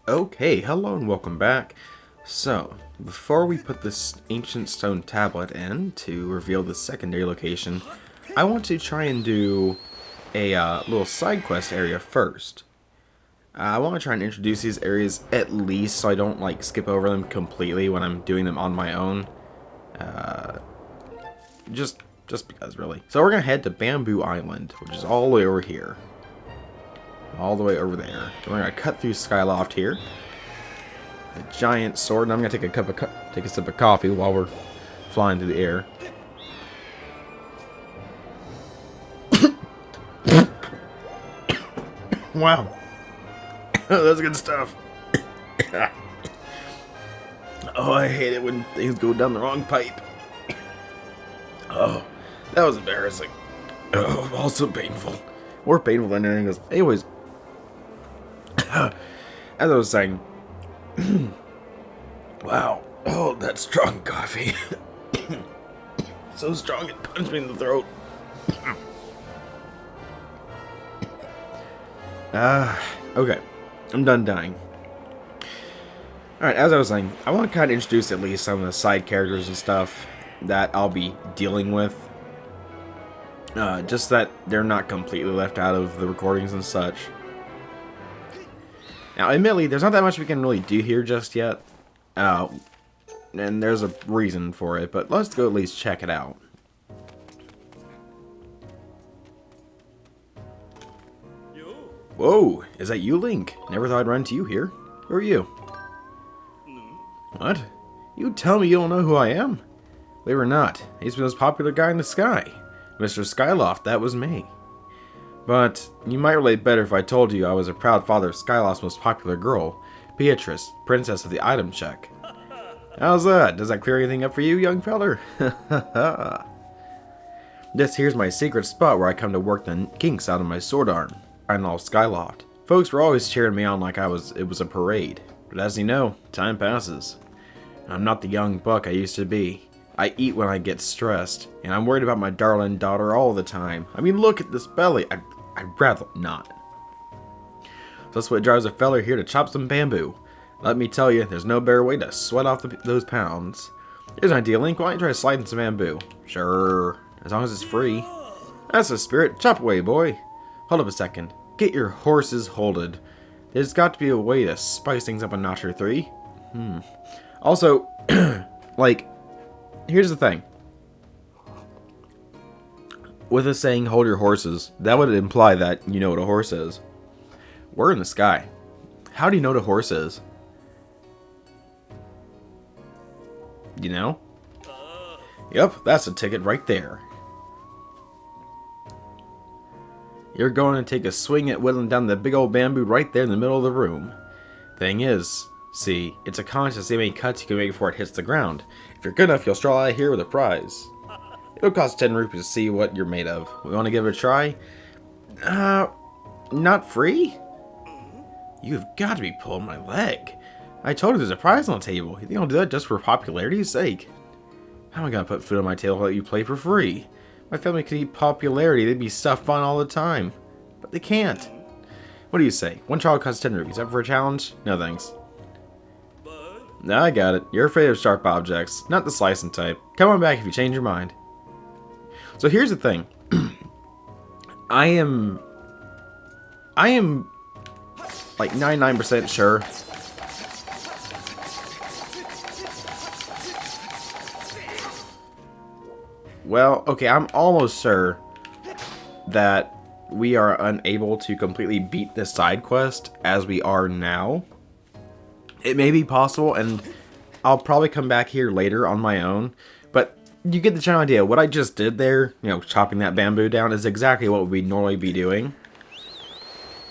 Okay, hello and welcome back. So, before we put this ancient stone tablet in to reveal the secondary location, I want to try and do a little side quest area first. I want to try and introduce these areas at least so I don't like skip over them completely when I'm doing them on my own. Uh, just because, really. So we're gonna head to Bamboo Island, which is all the way over here. All the way over there. We're gonna cut through Skyloft here. A giant sword, and I'm gonna take a sip of coffee while we're flying through the air. Wow, that's good stuff. Oh, I hate it when things go down the wrong pipe. Oh, that was embarrassing. Oh, also painful. More painful than anything else. Anyways, as I was saying, wow. Oh, that's strong coffee. So strong it punched me in the throat. Okay. I'm done dying. Alright, as I was saying, I want to kind of introduce at least some of the side characters and stuff that I'll be dealing with. Just that they're not completely left out of the recordings and such. Now, admittedly, there's not that much we can really do here just yet. And there's a reason for it, but let's go at least check it out. Whoa, is that you, Link? Never thought I'd run into you here. Who are you? What? You tell me you don't know who I am? Believe it or not, he's the most popular guy in the sky. Mr. Skyloft, that was me. But you might relate better if I told you I was a proud father of Skyloft's most popular girl, Beatrice, princess of the item check. How's that? Does that clear anything up for you, young feller? This here's my secret spot where I come to work the kinks out of my sword arm. I know Skyloft. Folks were always cheering me on like it was a parade. But as you know, time passes. I'm not the young buck I used to be. I eat when I get stressed, and I'm worried about my darling daughter all the time. I mean, look at this belly. I'd rather not. So that's what drives a feller here to chop some bamboo. Let me tell you, there's no better way to sweat off those pounds. Here's an idea, Link. Why don't you try sliding some bamboo? Sure, as long as it's free. That's the spirit. Chop away, boy. Hold up a second. Get your horses holded. There's got to be a way to spice things up a notch or three. Also, like, here's the thing. With us saying hold your horses, that would imply that you know what a horse is. We're in the sky. How do you know what a horse is? You know? Yep, that's a ticket right there. You're going to take a swing at whittling down the big old bamboo right there in the middle of the room. Thing is, see, it's a contest to see how many cuts you can make before it hits the ground. If you're good enough, you'll stroll out of here with a prize. It'll cost 10 rupees to see what you're made of. We want to give it a try? Not free? You've got to be pulling my leg. I told you there's a prize on the table. You think I'll do that just for popularity's sake? How am I going to put food on my table to let you play for free? My family could eat popularity. They'd be stuffed fun all the time. But they can't. What do you say? One trial costs 10 rupees. Up for a challenge? No thanks. No, I got it. You're afraid of sharp objects. Not the slicing type. Come on back if you change your mind. So here's the thing. I am like 99% sure well, okay, I'm almost sure that we are unable to completely beat this side quest as we are now. It may be possible, and I'll probably come back here later on my own, but you get the general idea. What I just did there, you know, chopping that bamboo down, is exactly what we'd normally be doing.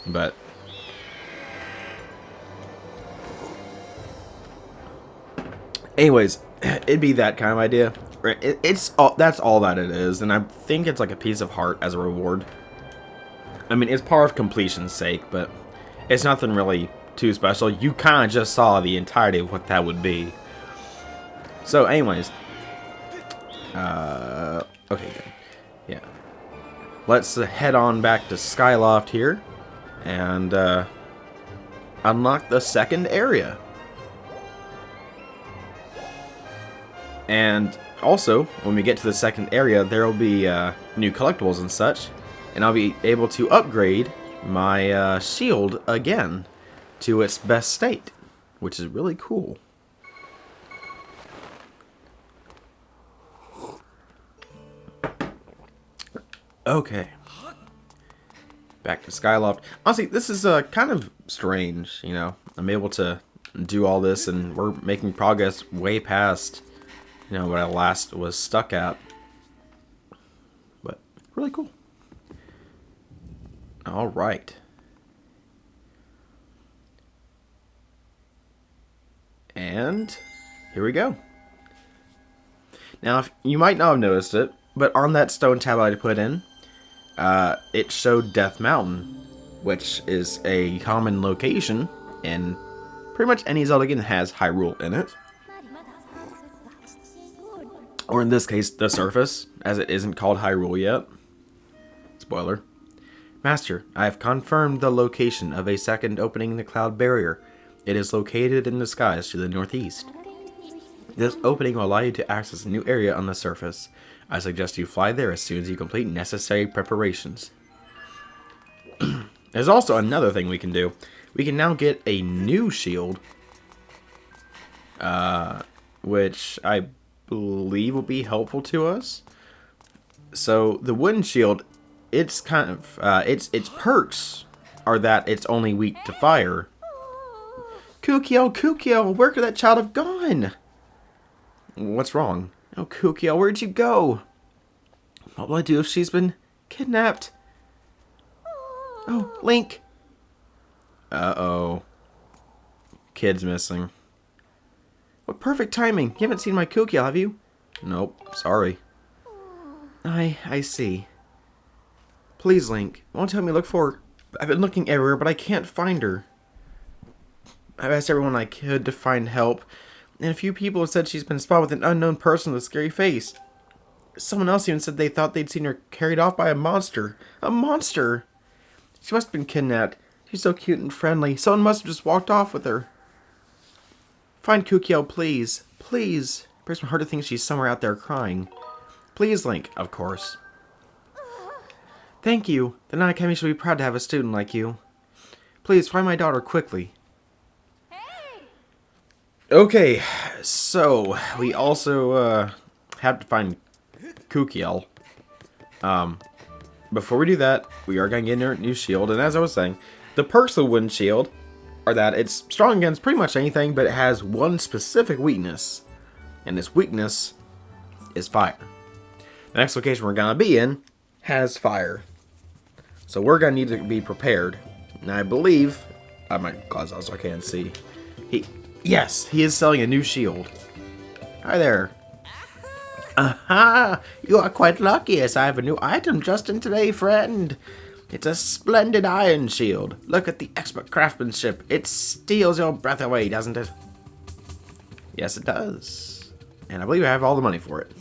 But anyways, it'd be that kind of idea. That's all that it is, and I think it's like a piece of heart as a reward. I mean, it's part of completion's sake, but it's nothing really too special. You kind of just saw the entirety of what that would be. So, anyways, okay, good. Yeah, let's head on back to Skyloft here, and unlock the second area. And also, when we get to the second area, there will be new collectibles and such, and I'll be able to upgrade my shield again to its best state, which is really cool. Okay. Back to Skyloft. Honestly, this is kind of strange, you know. I'm able to do all this, and we're making progress way past, you know, what I last was stuck at. But really cool. All right. And here we go. Now, you might not have noticed it, but on that stone tablet I put in, it showed Death Mountain, which is a common location in pretty much any Zelda game that has Hyrule in it. Or in this case, the surface, as it isn't called Hyrule yet. Spoiler. Master, I have confirmed the location of a second opening in the cloud barrier. It is located in the skies to the northeast. This opening will allow you to access a new area on the surface. I suggest you fly there as soon as you complete necessary preparations. There's also another thing we can do. We can now get a new shield, which I believe will be helpful to us. So the wooden shield, it's kind of its perks are that it's only weak to fire. Kukio, where could that child have gone? What's wrong? Oh, Kukio, where'd you go? What will I do if she's been kidnapped? Oh, Link. Uh-oh. Kid's missing. What perfect timing. You haven't seen my Kukio, have you? Nope, sorry. I see. Please, Link, won't tell me to look for her. I've been looking everywhere, but I can't find her. I've asked everyone I could to find help, and a few people have said she's been spotted with an unknown person with a scary face. Someone else even said they thought they'd seen her carried off by a monster. A monster! She must have been kidnapped. She's so cute and friendly. Someone must have just walked off with her. Find Kukio, please. Please. It breaks my heart to think she's somewhere out there crying. Please, Link, of course. Thank you. The Nine Academy should be proud to have a student like you. Please, find my daughter quickly. Okay, so we also have to find Kukio. Before we do that, we are going to get a new shield, and as I was saying, the perks of the wooden shield are that it's strong against pretty much anything, but it has one specific weakness, and this weakness is fire. The next location we're going to be in has fire, so we're going to need to be prepared. And I believe, I have my glasses on so I can't see. Yes, he is selling a new shield. Hi there. Aha! You are quite lucky as I have a new item just in today, friend. It's a splendid iron shield. Look at the expert craftsmanship. It steals your breath away, doesn't it? Yes, it does. And I believe I have all the money for it.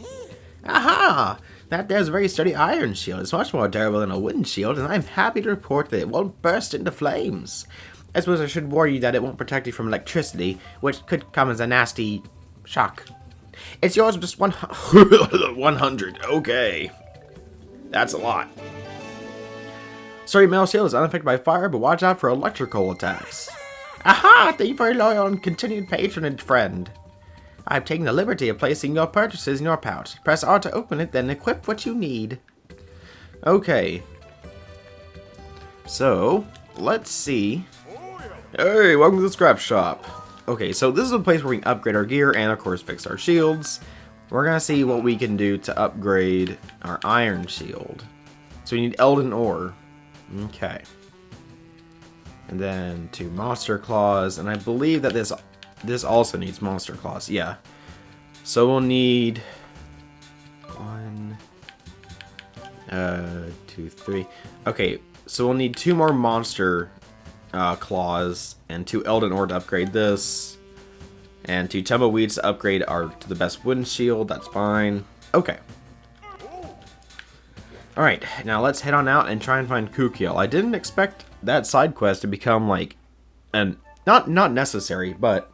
Aha! That there's a very sturdy iron shield. It's much more durable than a wooden shield, and I'm happy to report that it won't burst into flames. I suppose I should warn you that it won't protect you from electricity, which could come as a nasty shock. It's yours with just 100. Okay. That's a lot. Sturdy metal shield is unaffected by fire, but watch out for electrical attacks. Aha! Thank you for your loyal and continued patronage, friend. I've taken the liberty of placing your purchases in your pouch. Press R to open it, then equip what you need. Okay. So, let's see. Hey, welcome to the scrap shop. Okay, so this is a place where we can upgrade our gear and, of course, fix our shields. We're going to see what we can do to upgrade our iron shield. So we need Elden Ore. Okay. And then 2 Monster Claws, and I believe that this also needs Monster Claws. Yeah. So we'll need 1, 2, 3. Okay, so we'll need 2 more Monster Claws and 2 Elden Ore to upgrade this, and 2 Tumbleweeds to upgrade to the best wooden shield. That's fine. Okay. Alright, now let's head on out and try and find Kukio. I didn't expect that side quest to become like an Not necessary, but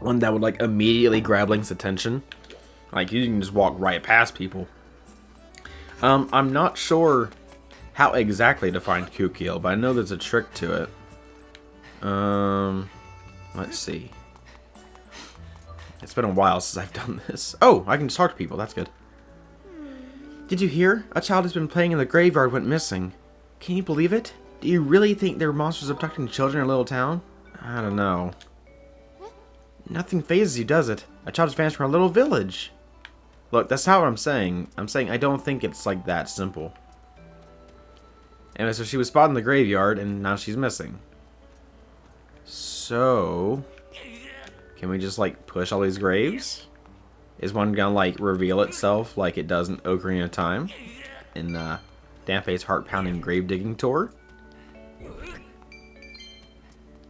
one that would like immediately grab Link's attention. Like you can just walk right past people. I'm not sure how exactly to find Kukeel, but I know there's a trick to it. Let's see. It's been a while since I've done this. Oh, I can just talk to people. That's good. Did you hear? A child who's been playing in the graveyard went missing. Can you believe it? Do you really think there are monsters abducting children in a little town? I don't know. Nothing phases you, does it? A child just vanished from a little village. Look, that's not what I'm saying. I'm saying I don't think it's like that simple. Anyway, so she was spotted in the graveyard, and now she's missing. So, can we just like push all these graves? Is one gonna like reveal itself like it does in Ocarina of Time in Dampé's heart-pounding grave digging tour?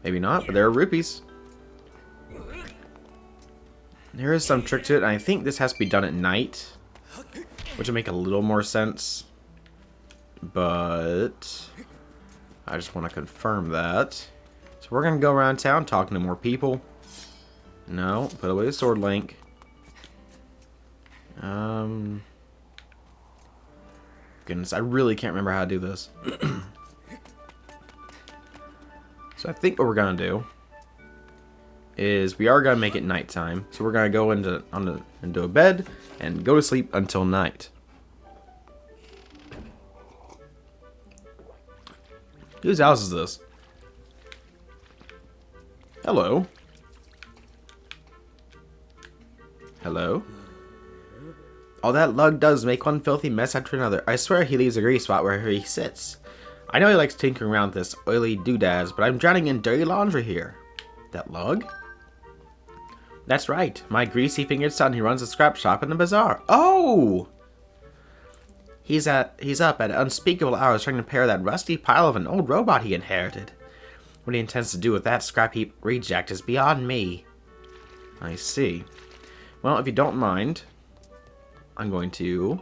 Maybe not, but there are rupees. There is some trick to it, and I think this has to be done at night, which would make a little more sense. But I just want to confirm that. So we're gonna go around town talking to more people. No, put away the sword, Link. Goodness, I really can't remember how to do this. So I think what we're gonna do is we are gonna make it nighttime. So we're gonna go into a bed and go to sleep until night. Whose house is this? Hello. Hello. All that lug does is make one filthy mess after another. I swear he leaves a grease spot wherever he sits. I know he likes tinkering around with this oily doodads, but I'm drowning in dirty laundry here. That lug? That's right. My greasy-fingered son who runs a scrap shop in the bazaar. Oh! He's up at unspeakable hours trying to repair that rusty pile of an old robot he inherited. What he intends to do with that scrap heap reject is beyond me. I see. Well, if you don't mind, I'm going to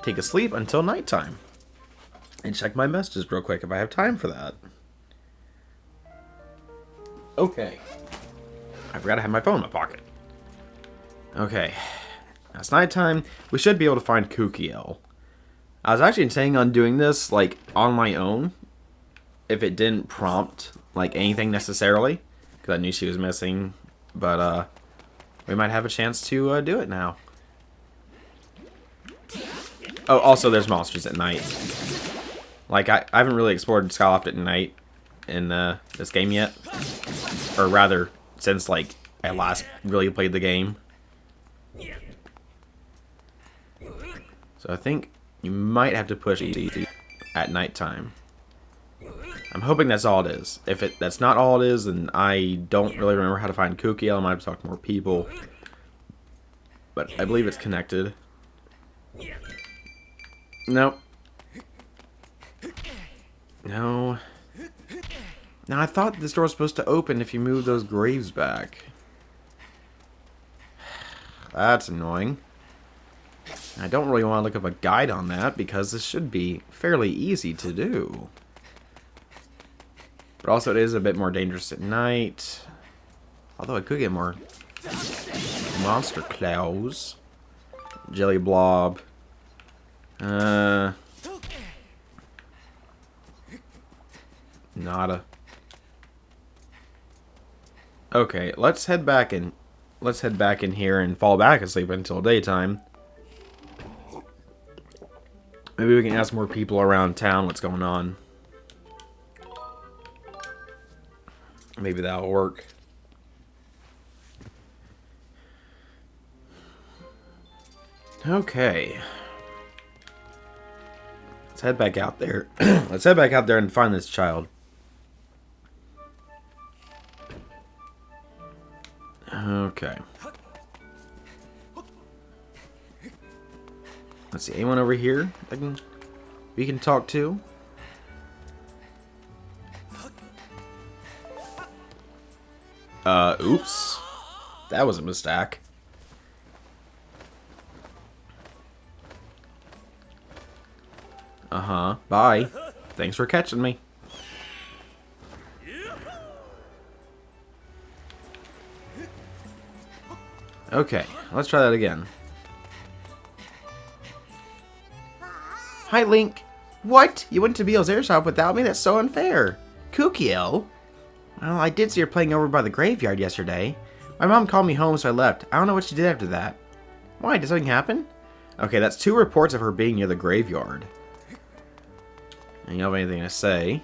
take a sleep until nighttime. And check my messages real quick if I have time for that. Okay. I forgot I had my phone in my pocket. Okay. Now it's nighttime. We should be able to find Kukeel. I was actually intending on doing this, like, on my own. If it didn't prompt, like, anything necessarily. Because I knew she was missing. But, we might have a chance to do it now. Oh, also there's monsters at night. Like, I haven't really explored Skyloft at night in this game yet. Or rather, since, like, I last really played the game. So I think you might have to push at nighttime. I'm hoping that's all it is. If that's not all it is, then I don't really remember how to find Kukeel. I might have to talk to more people. But I believe it's connected. Nope. No. Now I thought this door was supposed to open if you move those graves back. That's annoying. I don't really want to look up a guide on that because this should be fairly easy to do. But also it is a bit more dangerous at night. Although I could get more monster claws. Jelly blob. Nada. Okay, let's head back in here and fall back asleep until daytime. Maybe we can ask more people around town what's going on. Maybe that'll work. Okay. Let's head back out there. Let's head back out there and find this child. Okay. Let's see, anyone over here we can talk to? Oops. That was a mistake. Uh-huh. Bye. Thanks for catching me. Okay, let's try that again. Hi, Link. What? You went to Beel's air shop without me? That's so unfair. Kukio? Well, I did see her playing over by the graveyard yesterday. My mom called me home, so I left. I don't know what she did after that. Why? Did something happen? Okay, that's 2 reports of her being near the graveyard. And you don't have anything to say.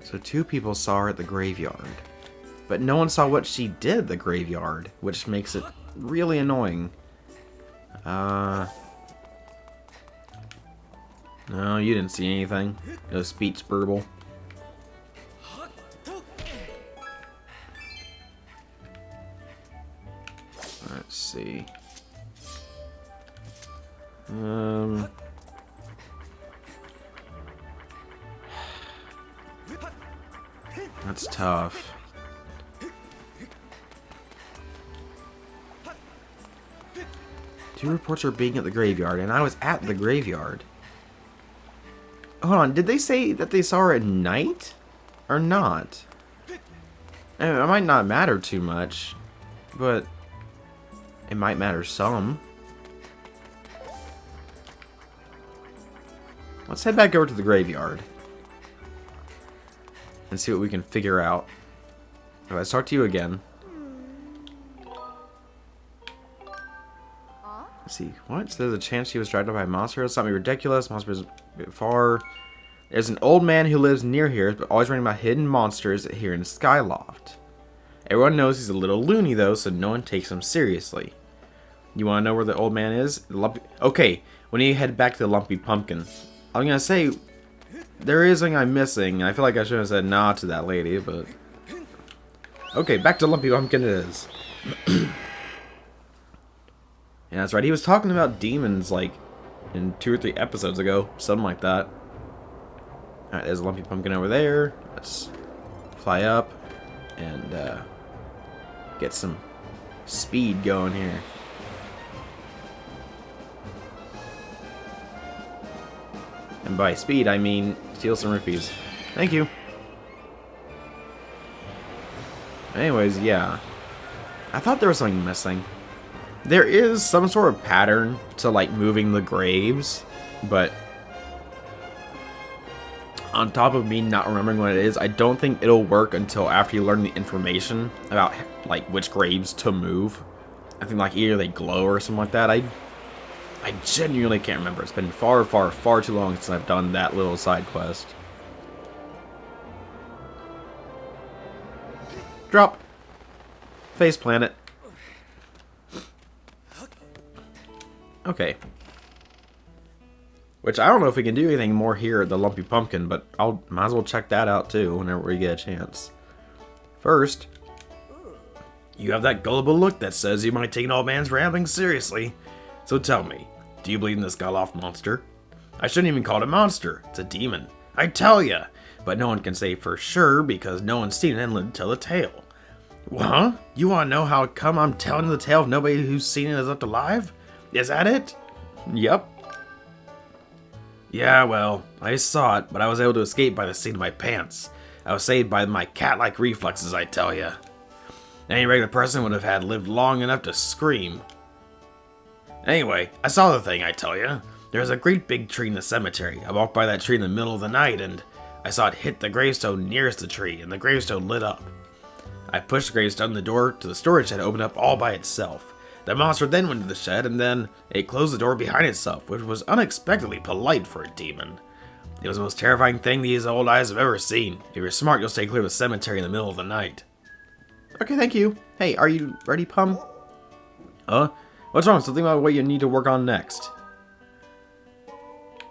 So 2 people saw her at the graveyard. But no one saw what she did at the graveyard, which makes it really annoying. No, you didn't see anything. No speech burble. Let's see. That's tough. Two reports are being at the graveyard, and I was at the graveyard. Hold on, did they say that they saw her at night? Or not? I mean, it might not matter too much, but it might matter some. Let's head back over to the graveyard and see what we can figure out. If I talk to you again. Let's see. What? So there's a chance she was dragged by a monster? Something ridiculous. Monsters a bit far. There's an old man who lives near here, but always writing about hidden monsters here in Skyloft. Everyone knows he's a little loony, though, so no one takes him seriously. You want to know where the old man is? Okay, when you head back to the Lumpy Pumpkin. I'm going to say, there is something I'm missing. I feel like I should have said nah to that lady, but... Okay, back to Lumpy Pumpkin it is. Yeah, that's right. He was talking about demons, like, in 2 or 3 episodes ago. Something like that. Alright, there's a Lumpy Pumpkin over there. Let's fly up and get some speed going here. And by speed, I mean steal some rupees. Thank you. Anyways, yeah. I thought there was something missing. There is some sort of pattern to, like, moving the graves, but on top of me not remembering what it is, I don't think it'll work until after you learn the information about, like, which graves to move. I think, like, either they glow or something like that. I genuinely can't remember. It's been far, far, far too long since I've done that little side quest. Drop. Face planet. Okay. Which, I don't know if we can do anything more here at the Lumpy Pumpkin, but might as well check that out too whenever we get a chance. First, you have that gullible look that says you might take an old man's ramblings seriously. So tell me, do you believe in this Skyloft monster? I shouldn't even call it a monster, it's a demon. I tell ya! But no one can say for sure because no one's seen it and lived to tell the tale. Huh? You wanna know how come I'm telling the tale if nobody who's seen it is left alive? Is that it? Yep. Yeah, well, I saw it, but I was able to escape by the seat of my pants. I was saved by my cat-like reflexes, I tell ya. Any regular person would have had lived long enough to scream. Anyway, I saw the thing, I tell ya. There's a great big tree in the cemetery. I walked by that tree in the middle of the night, and I saw it hit the gravestone nearest the tree, and the gravestone lit up. I pushed the gravestone, the door to the storage shed opened up all by itself. The monster then went to the shed, and then it closed the door behind itself, which was unexpectedly polite for a demon. It was the most terrifying thing these old eyes have ever seen. If you're smart, you'll stay clear of the cemetery in the middle of the night. Okay, thank you. Hey, are you ready, Pum? What's wrong? Something about what you need to work on next.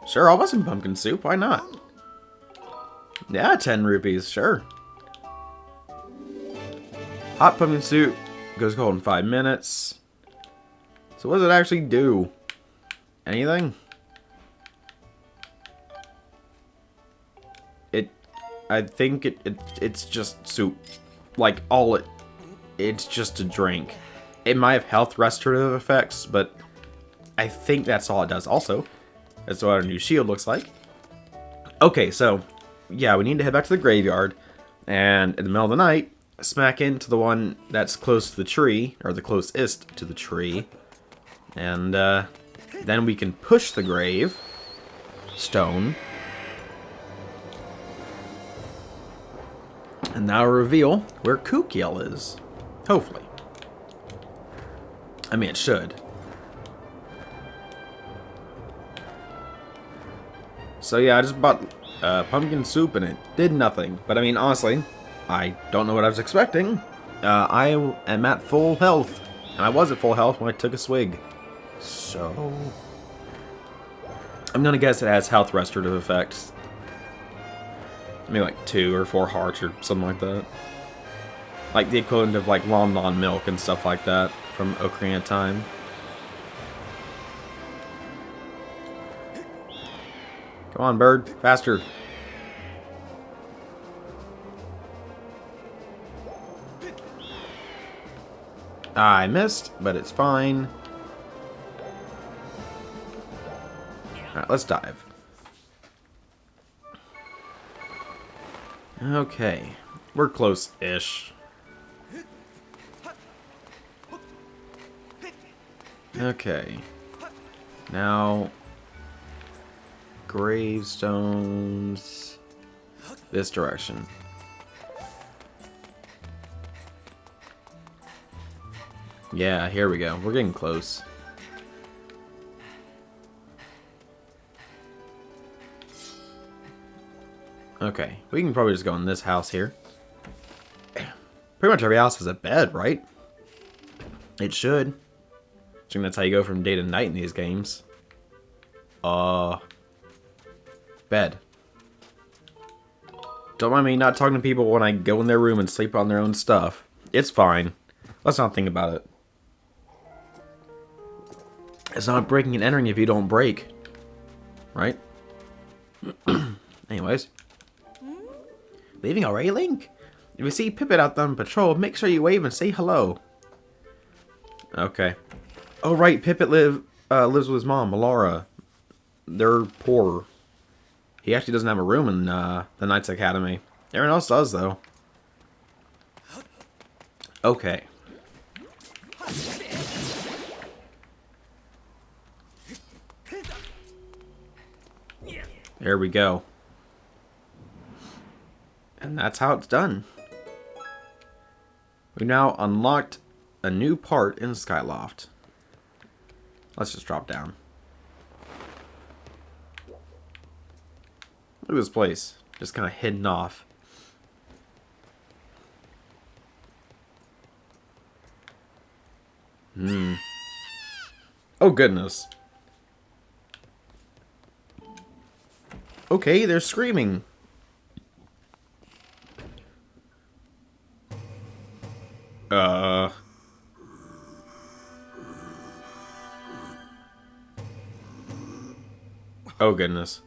Sure, I'll buy some pumpkin soup. Why not? Yeah, 10 rupees. Sure. Hot pumpkin soup goes cold in 5 minutes. So what does it actually do? Anything? I think it's just soup. Like, it's just a drink. It might have health restorative effects, but I think that's all it does. Also, that's what our new shield looks like. Okay, so, yeah, we need to head back to the graveyard. And in the middle of the night, smack into the one that's close to the tree, or the closest to the tree, and then we can push the grave stone, and now reveal where Kukiel is. Hopefully. I mean, it should. So yeah, I just bought pumpkin soup and it did nothing. But I mean, honestly, I don't know what I was expecting. I am at full health. And I was at full health when I took a swig. So I'm gonna guess it has health restorative effects. Maybe like 2 or 4 hearts or something like that. Like the equivalent of like Lon Lon milk and stuff like that from Ocarina of Time. Come on, bird. Faster. I missed, but it's fine. Alright, let's dive. Okay. We're close-ish. Okay. Now... gravestones... this direction. Yeah, here we go. We're getting close. Okay, we can probably just go in this house here. Pretty much every house has a bed, right? It should. I think that's how you go from day to night in these games. Bed. Don't mind me not talking to people when I go in their room and sleep on their own stuff. It's fine. Let's not think about it. It's not breaking and entering if you don't break. Right? Anyways. Leaving already, Link? If you see Pippet out there on patrol, make sure you wave and say hello. Okay. Oh, right. Pippet lives with his mom, Laura. They're poor. He actually doesn't have a room in the Knights Academy. Everyone else does, though. Okay. There we go. And that's how it's done. We now unlocked a new part in Skyloft. Let's just drop down. Look at this place. Just kind of hidden off. Oh, goodness. Okay, they're screaming. Oh, goodness.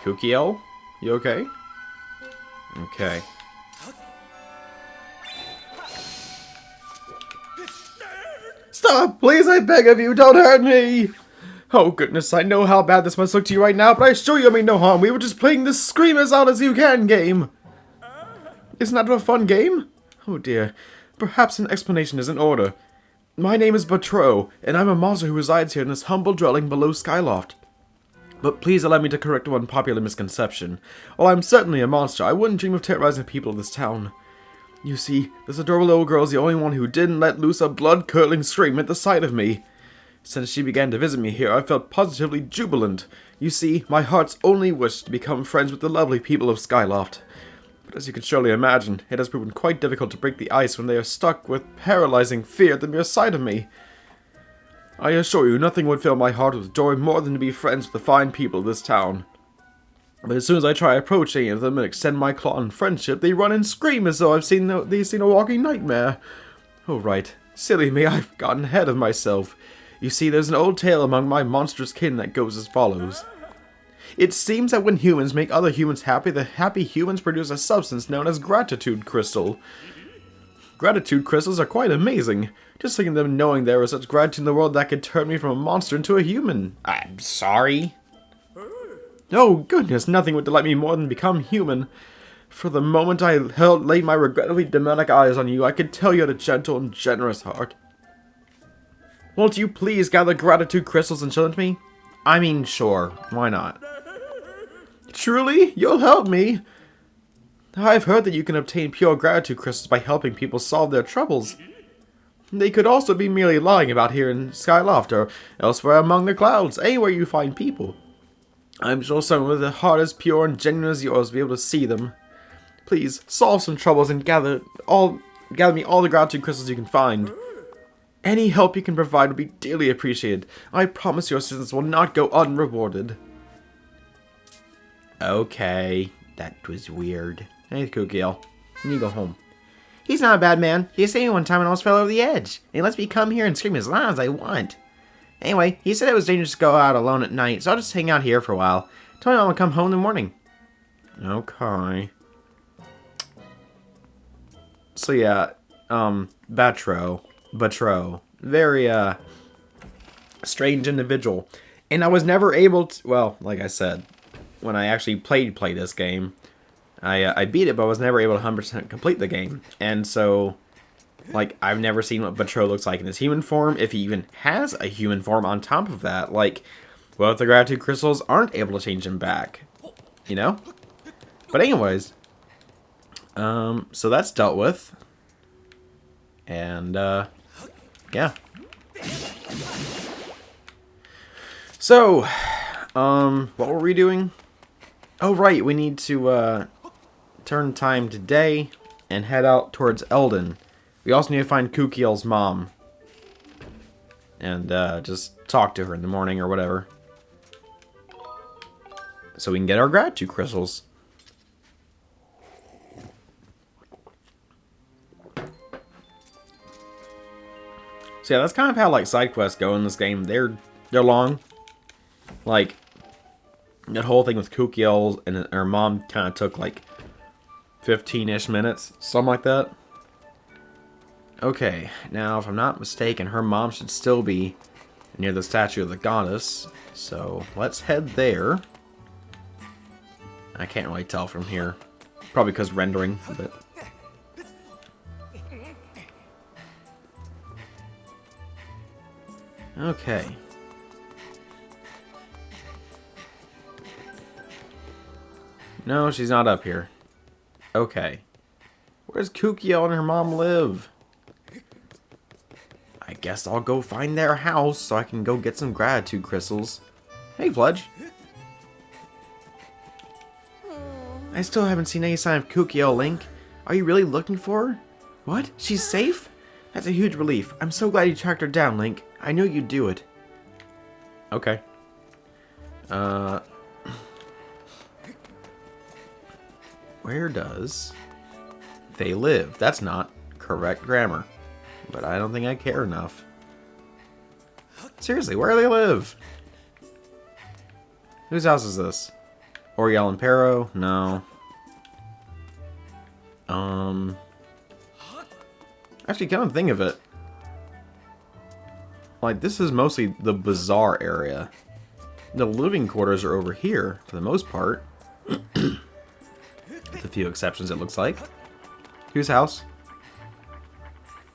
Kukiel? You okay? Okay. Stop! Please, I beg of you, don't hurt me! Oh goodness, I know how bad this must look to you right now, but I assure you I mean no harm. We were just playing this scream as loud as you can game. Isn't that a fun game? Oh dear. Perhaps an explanation is in order. My name is Batro, and I'm a monster who resides here in this humble dwelling below Skyloft. But please allow me to correct one popular misconception. While I'm certainly a monster, I wouldn't dream of terrorizing the people of this town. You see, this adorable little girl is the only one who didn't let loose a blood-curdling scream at the sight of me. Since she began to visit me here, I felt positively jubilant. You see, my heart's only wish to become friends with the lovely people of Skyloft. But as you can surely imagine, it has proven quite difficult to break the ice when they are stuck with paralyzing fear at the mere sight of me. I assure you, nothing would fill my heart with joy more than to be friends with the fine people of this town. But as soon as I try to approach any of them and extend my claw in friendship, they run and scream as though they've seen a walking nightmare. Oh right, silly me, I've gotten ahead of myself. You see, there's an old tale among my monstrous kin that goes as follows. It seems that when humans make other humans happy, the happy humans produce a substance known as gratitude crystal. Gratitude crystals are quite amazing. Just thinking of them knowing there was such gratitude in the world that could turn me from a monster into a human. I'm sorry. Oh goodness, nothing would delight me more than become human. For the moment I laid my regrettably demonic eyes on you, I could tell you had a gentle and generous heart. Won't you please gather gratitude crystals and show them to me? I mean, sure. Why not? Truly? You'll help me? I've heard that you can obtain pure gratitude crystals by helping people solve their troubles. They could also be merely lying about here in Skyloft or elsewhere among the clouds, anywhere you find people. I'm sure someone with a heart as pure and genuine as yours will be able to see them. Please, solve some troubles and gather me all the gratitude crystals you can find. Any help you can provide will be dearly appreciated. I promise your assistance will not go unrewarded. Okay, that was weird. Hey, Kukiel, you go home. He's not a bad man. He saved me one time and almost fell over the edge. And he lets me come here and scream as loud as I want. Anyway, he said it was dangerous to go out alone at night, so I'll just hang out here for a while. Tell me I'm gonna come home in the morning. Okay. So yeah, Batro, very, strange individual. And I was never able to, well, like I said, when I actually played this game, I beat it, but I was never able to 100% complete the game. And so, like, I've never seen what Batro looks like in his human form, if he even has a human form on top of that. Like, well, if the gratitude crystals aren't able to change him back, you know? But anyways, so that's dealt with. And, yeah. So, what were we doing? Oh, right, we need to, turn time today and head out towards Eldon. We also need to find Kukiel's mom. And, just talk to her in the morning or whatever. So we can get our gratitude crystals. So yeah, that's kind of how, like, side quests go in this game. They're long. Like, that whole thing with Kukiel and her mom kind of took, like, 15-ish minutes. Something like that. Okay, now, if I'm not mistaken, her mom should still be near the statue of the goddess. So, let's head there. I can't really tell from here. Probably because rendering, but... Okay. No, she's not up here. Okay. Where's Kukiel and her mom live? I guess I'll go find their house so I can go get some gratitude crystals. Hey, Fledge. I still haven't seen any sign of Kukiel, Link. Are you really looking for her? What? She's safe? That's a huge relief. I'm so glad you tracked her down, Link. I knew you'd do it. Okay. Where does they live? That's not correct grammar. But I don't think I care enough. Seriously, where do they live? Whose house is this? Oriel and Pero? No. Actually, come and think of it. Like, this is mostly the bazaar area. The living quarters are over here, for the most part. With a few exceptions, it looks like. Whose house?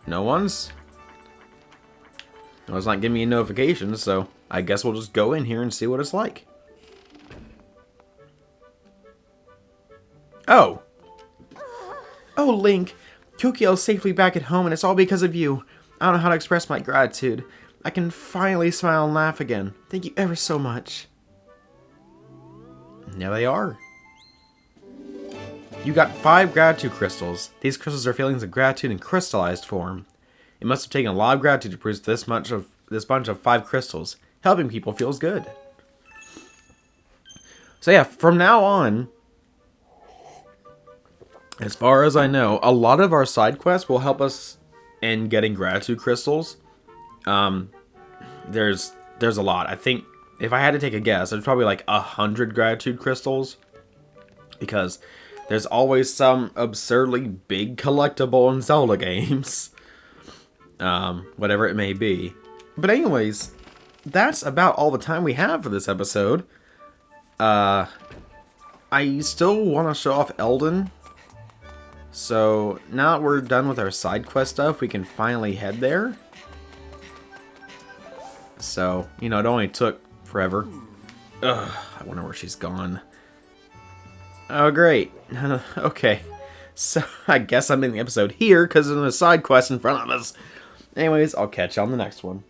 No one's? No, it's not giving me a notification, so I guess we'll just go in here and see what it's like. Oh! Oh, Link! Kukiel's safely back at home, and it's all because of you. I don't know how to express my gratitude. I can finally smile and laugh again. Thank you ever so much. And there they are. You got 5 gratitude crystals. These crystals are feelings of gratitude in crystallized form. It must have taken a lot of gratitude to produce this bunch of 5 crystals. Helping people feels good. So yeah, from now on, as far as I know, a lot of our side quests will help us in getting gratitude crystals. There's a lot. I think if I had to take a guess, it's probably like 100 gratitude crystals. Because there's always some absurdly big collectible in Zelda games. Whatever it may be. But anyways, that's about all the time we have for this episode. I still want to show off Eldon. So now that we're done with our side quest stuff, we can finally head there. So, you know, it only took forever. Ugh, I wonder where she's gone. Oh, great. Okay. So, I guess I'm in the episode here because there's a side quest in front of us. Anyways, I'll catch you on the next one.